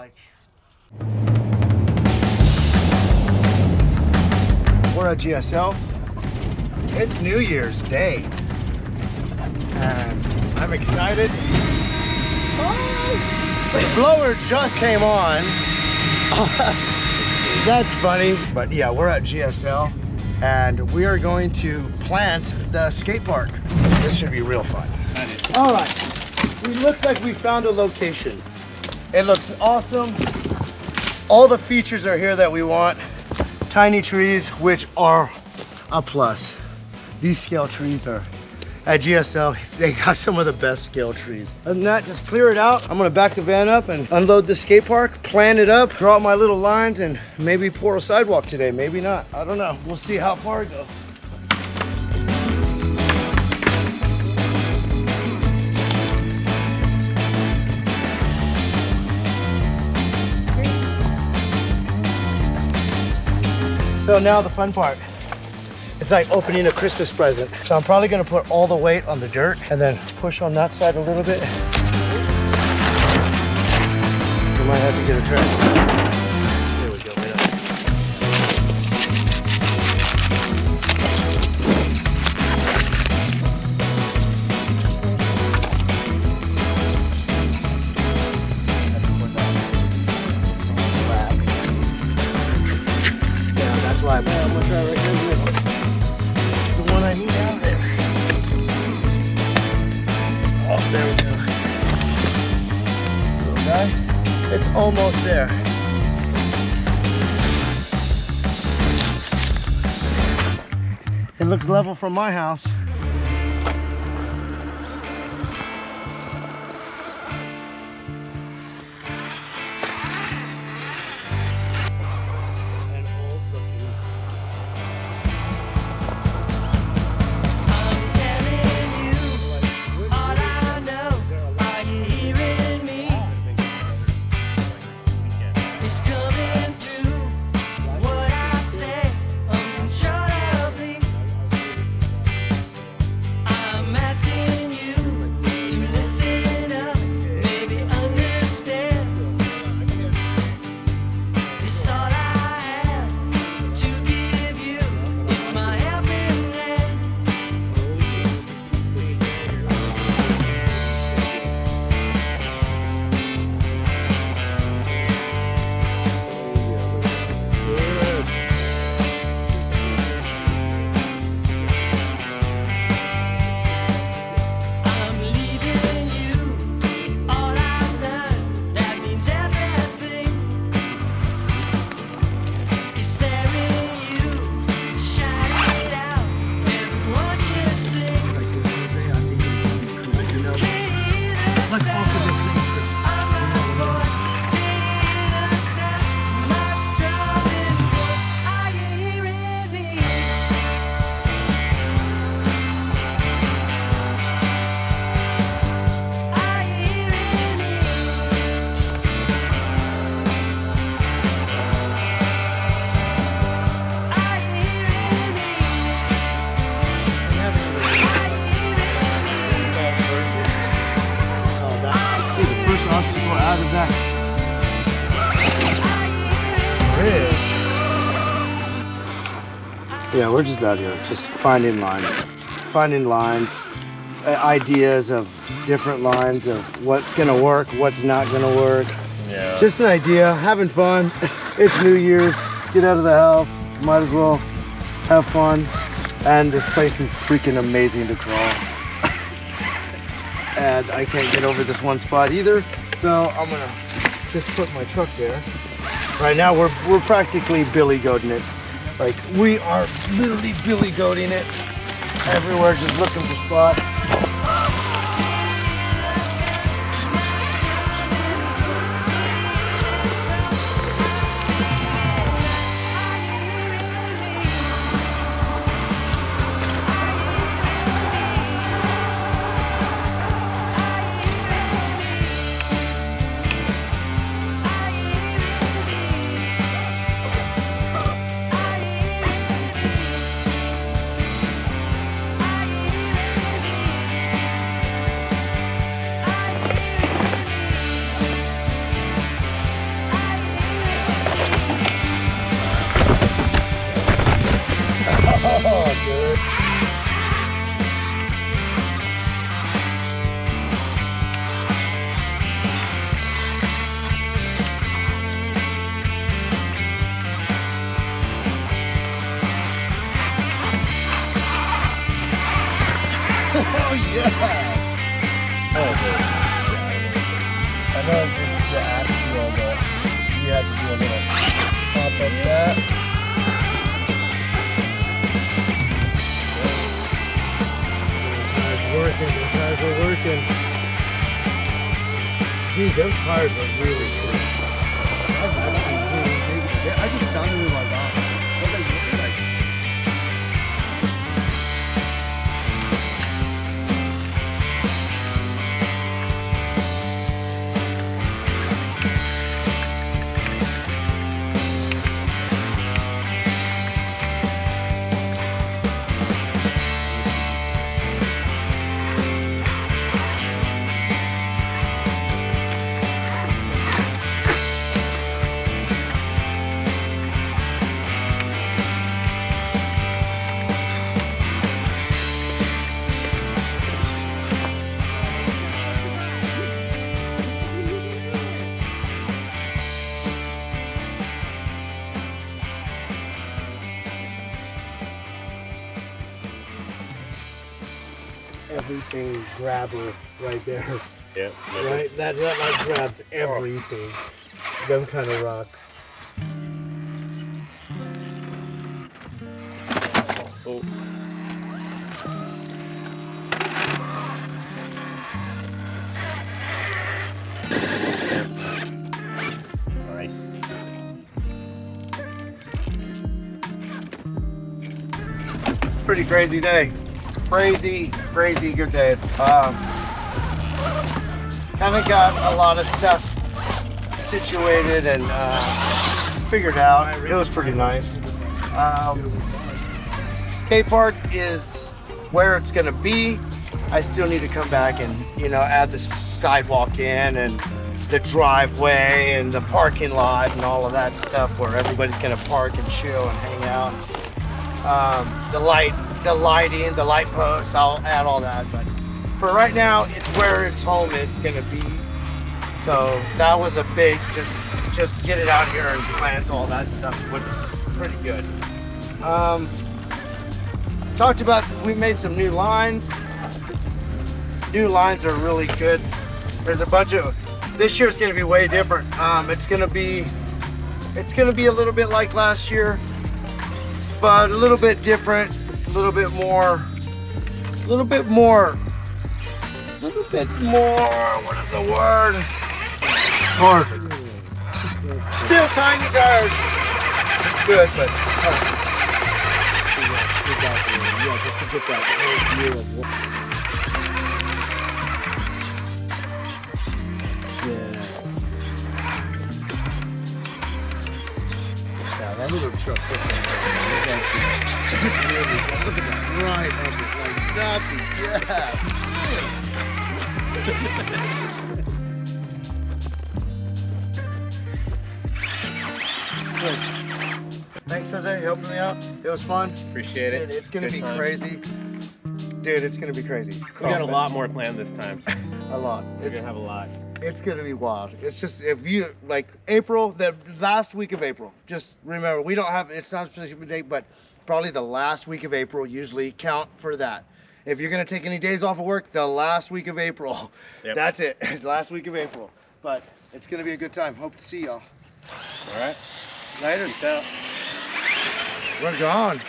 like. We're at GSL. It's New Year's Day. And I'm excited. Oh, the blower just came on. That's funny. But yeah, we're at GSL and we are going to plant the skate park. This should be real fun. All right, it looks like we found a location. It looks awesome. All the features are here that we want. Tiny trees, which are a plus. These scale trees are, at GSL, they got some of the best scale trees. Other than that, just clear it out. I'm gonna back the van up and unload the skate park, plan it up, draw out my little lines, and maybe pour a sidewalk today, maybe not. I don't know, we'll see how far it goes. So now the fun part. It's like opening a Christmas present. So I'm probably gonna put all the weight on the dirt and then push on that side a little bit. We might have to get a tractor. There we go, right up. Yeah, that's why I'm gonna try right here. The one I need out there. Oh, there we go. Little guy. It's almost there. It looks level from my house. Yeah, we're just out here, just finding lines, ideas of different lines of what's gonna work, what's not gonna work. Yeah. Just an idea, having fun. It's New Year's, get out of the house, might as well have fun. And this place is freaking amazing to crawl. And I can't get over this one spot either, so I'm gonna just put my truck there. Right now we're practically billy goating it. Like, we are literally billy goating it everywhere, just looking for spots. all good. Oh yeah! Oh, good. I know it's the axial, but you have to do a little pop up that. The tires are working. Dude, those tires are really cool. That's actually really big. I just found them in my box. What they look like. Everything grabber right there. Yeah. Right? That like grabs everything. Them kind of rocks. Oh. Nice. Pretty crazy day. Crazy good day. Kind of got a lot of stuff situated and figured out. It was pretty nice. Skate park is where it's gonna be. I still need to come back and, you know, add the sidewalk in and the driveway and the parking lot and all of that stuff where everybody's gonna park and chill and hang out. The lighting, the light posts, I'll add all that, but for right now, it's where its home is gonna be. So that was a big, just get it out here and plant all that stuff, which is pretty good. Talked about, we made some new lines. New lines are really good. There's a bunch of, this year's gonna be way different. It's gonna be a little bit like last year, but a little bit different. A little bit more, what is the word? More. Still tiny tires. It's good, but yeah, just to get that whole view of what. Yeah, that little truck fits in there. It's really good. Look at that right up his like nothing. Yeah. Thanks, Jose, helping me out. It was fun. Appreciate it. Dude, it's gonna be time. crazy. Dude, it's gonna be crazy. We got a lot more planned this time. A lot. We're gonna have a lot. It's gonna be wild. It's just, if you like April, the last week of April, just remember, we don't have, it's not a specific date, but probably the last week of April, usually count for that. If you're gonna take any days off of work, the last week of April. Yep. That's it, last week of April. But it's gonna be a good time. Hope to see y'all. All right. Later. Peace out. We're gone.